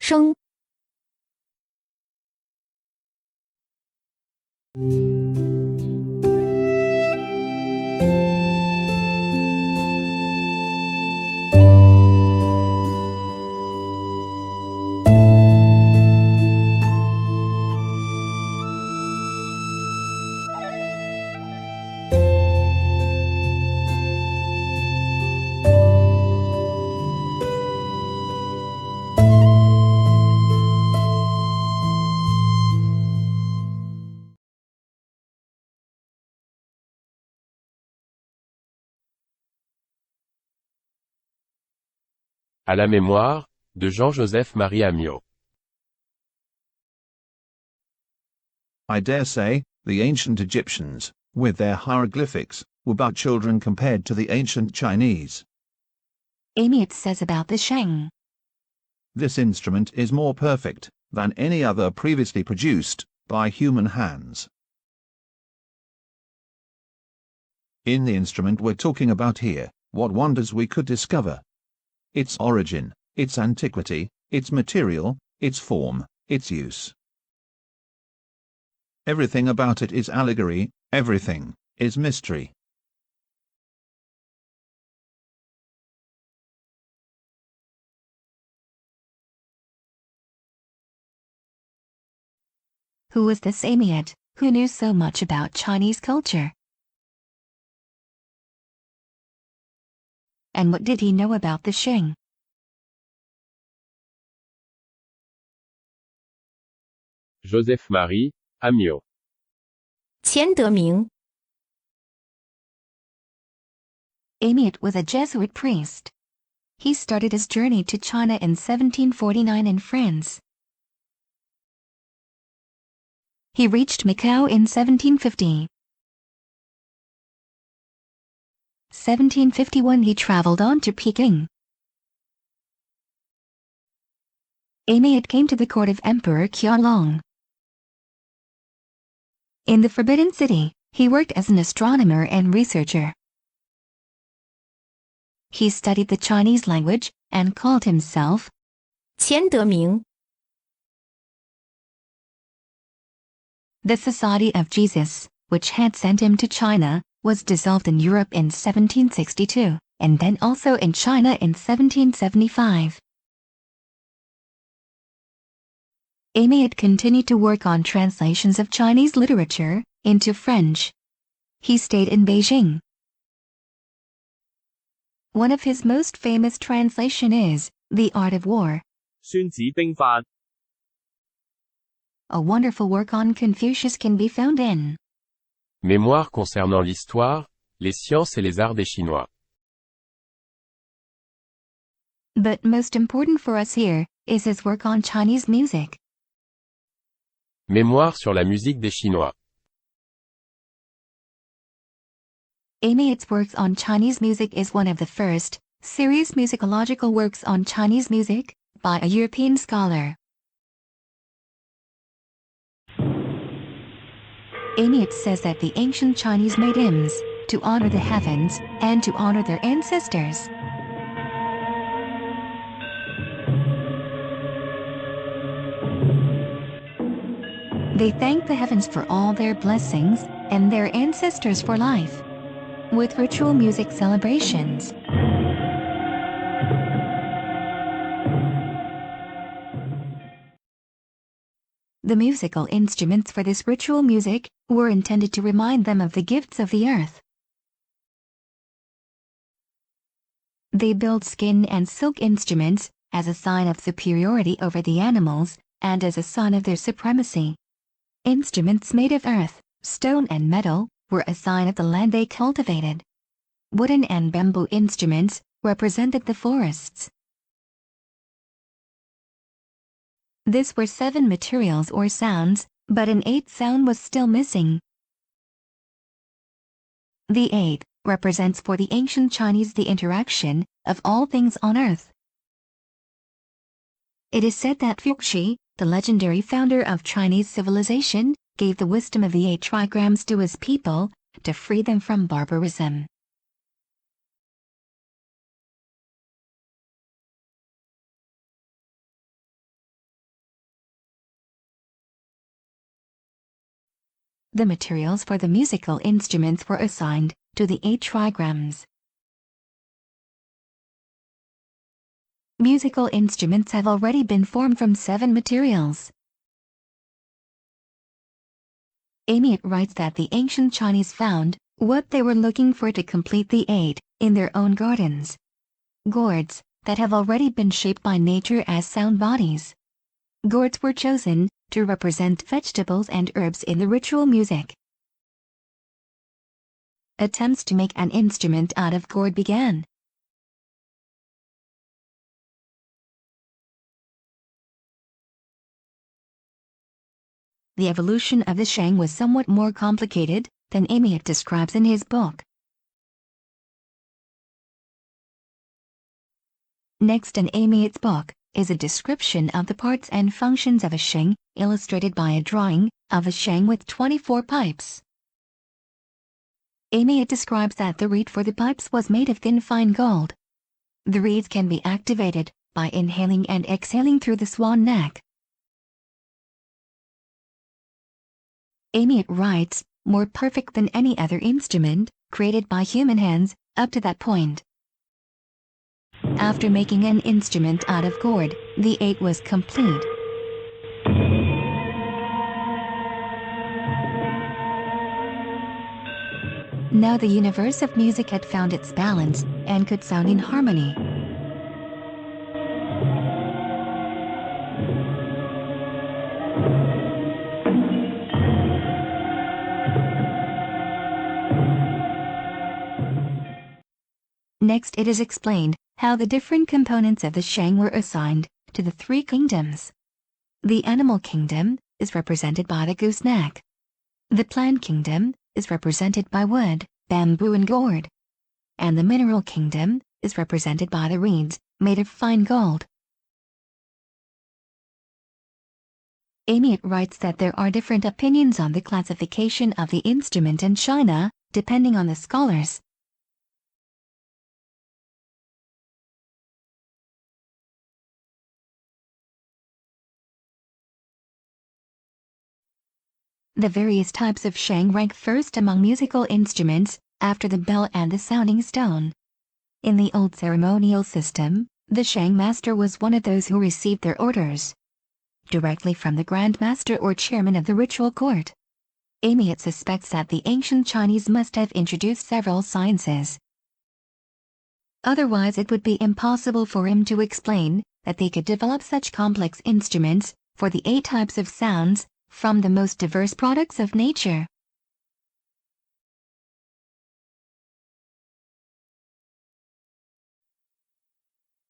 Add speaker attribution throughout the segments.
Speaker 1: 声。
Speaker 2: À la mémoire, de Joseph Marie Amiot.
Speaker 3: I dare say, the ancient Egyptians, with their hieroglyphics, were but children compared to the ancient Chinese.
Speaker 1: Amiot says about the Sheng.
Speaker 3: This instrument is more perfect than any other previously produced by human hands. In the instrument we're talking about here, what wonders we could discover. Its origin, its antiquity, its material, its form, its use. Everything about it is allegory, everything is mystery.
Speaker 1: Who was this Amiot, who knew so much about Chinese culture? And what did he know about the Sheng?
Speaker 2: Joseph Marie Amiot.
Speaker 1: 钱德明 Amiot was a Jesuit priest. He started his journey to China in 1749 in France. He reached Macau in 1750. 1751 he traveled on to Peking. Amiot came to the court of Emperor Qianlong. In the Forbidden City, he worked as an astronomer and researcher. He studied the Chinese language and called himself 钱德明. The Society of Jesus, which had sent him to China, was dissolved in Europe in 1762, and then also in China in 1775. Amiot continued to work on translations of Chinese literature into French. He stayed in Beijing. One of his most famous translation is The Art of War.
Speaker 4: 孫子兵法
Speaker 1: A wonderful work on Confucius can be found in
Speaker 2: Mémoire concernant l'histoire, les sciences et les arts des Chinois.
Speaker 1: But most important for us here is his work on Chinese music.
Speaker 2: Mémoire sur la musique des Chinois.
Speaker 1: Amiot's works on Chinese music is one of the first serious musicological works on Chinese music by a European scholar. Amiot says that the ancient Chinese made hymns to honor the heavens and to honor their ancestors. They thanked the heavens for all their blessings and their ancestors for life, with ritual music celebrations. The musical instruments for this ritual music were intended to remind them of the gifts of the earth. They built skin and silk instruments as a sign of superiority over the animals and as a sign of their supremacy. Instruments made of earth, stone and metal were a sign of the land they cultivated. Wooden and bamboo instruments represented the forests. This were 7 materials or sounds, but an 8th sound was still missing. The 8th represents for the ancient Chinese the interaction of all things on earth. It is said that Fuxi, the legendary founder of Chinese civilization, gave the wisdom of the 8 trigrams to his people to free them from barbarism. The materials for the musical instruments were assigned to the 8 trigrams. Musical instruments have already been formed from 7 materials. Amiot writes that the ancient Chinese found what they were looking for to complete the 8 in their own gardens. Gourds that have already been shaped by nature as sound bodies. Gourds were chosen to represent vegetables and herbs in the ritual music. Attempts to make an instrument out of gourd began. The evolution of the Sheng was somewhat more complicated than Amiot describes in his book. Next in Amiot's book is a description of the parts and functions of a Sheng, illustrated by a drawing of a Sheng with 24 pipes. Amiot describes that the reed for the pipes was made of thin fine gold. The reeds can be activated by inhaling and exhaling through the swan neck. Amiot writes, more perfect than any other instrument created by human hands up to that point. After making an instrument out of gourd, the 8 was complete. Now the universe of music had found its balance and could sound in harmony. Next it is explained how the different components of the Sheng were assigned to the 3 kingdoms. The animal kingdom is represented by the gooseneck. The plant kingdom is represented by wood, bamboo and gourd. And the mineral kingdom is represented by the reeds made of fine gold. Amiot writes that there are different opinions on the classification of the instrument in China, depending on the scholars. The various types of Sheng rank first among musical instruments, after the bell and the sounding stone. In the old ceremonial system, the Sheng master was one of those who received their orders directly from the Grand Master or chairman of the ritual court. Amiot suspects that the ancient Chinese must have introduced several sciences. Otherwise it would be impossible for him to explain that they could develop such complex instruments for the 8 types of sounds from the most diverse products of nature.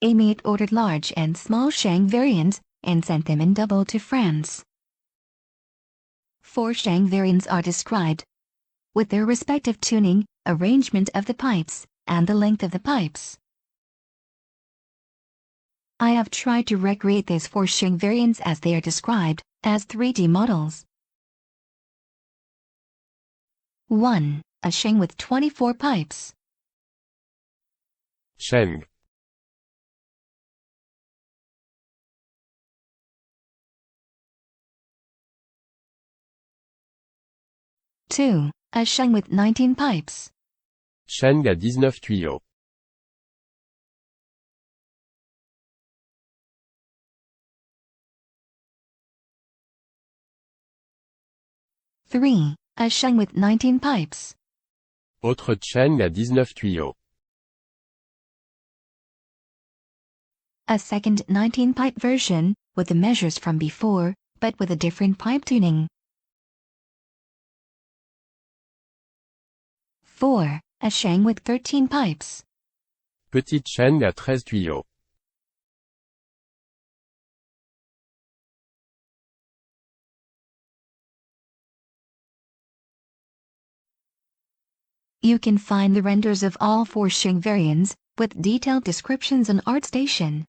Speaker 1: Amiot ordered large and small Sheng variants and sent them in double to France. 4 Sheng variants are described, with their respective tuning, arrangement of the pipes, and the length of the pipes. I have tried to recreate these 4 Sheng variants as they are described as 3D models. 1. A Sheng with 24 pipes.
Speaker 2: Sheng.
Speaker 1: 2. A Sheng with 19 pipes.
Speaker 2: Sheng à 19 tuyaux.
Speaker 1: 3. A Sheng with 19 pipes.
Speaker 2: Autre Sheng à 19 tuyaux.
Speaker 1: A second 19-pipe version, with the measures from before, but with a different pipe tuning. 4. A Sheng with 13 pipes.
Speaker 2: Petite Sheng à 13 tuyaux.
Speaker 1: You can find the renders of all 4 Sheng variants, with detailed descriptions on ArtStation.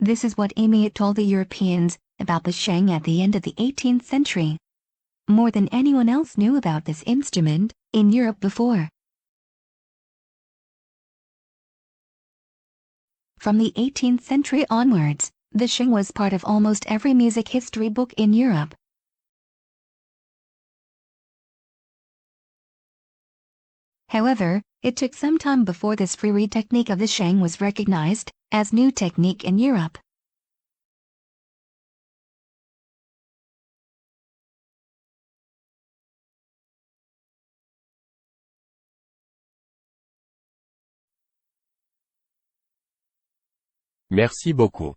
Speaker 1: This is what Amiot told the Europeans about the Sheng at the end of the 18th century. More than anyone else knew about this instrument in Europe before. From the 18th century onwards, the Sheng was part of almost every music history book in Europe. However, it took some time before this free reed technique of the Sheng was recognized as new technique in Europe.
Speaker 2: Merci beaucoup.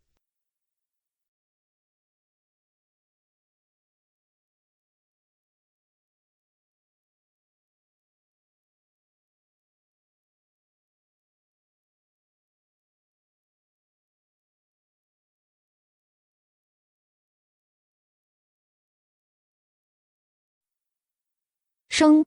Speaker 4: Sheng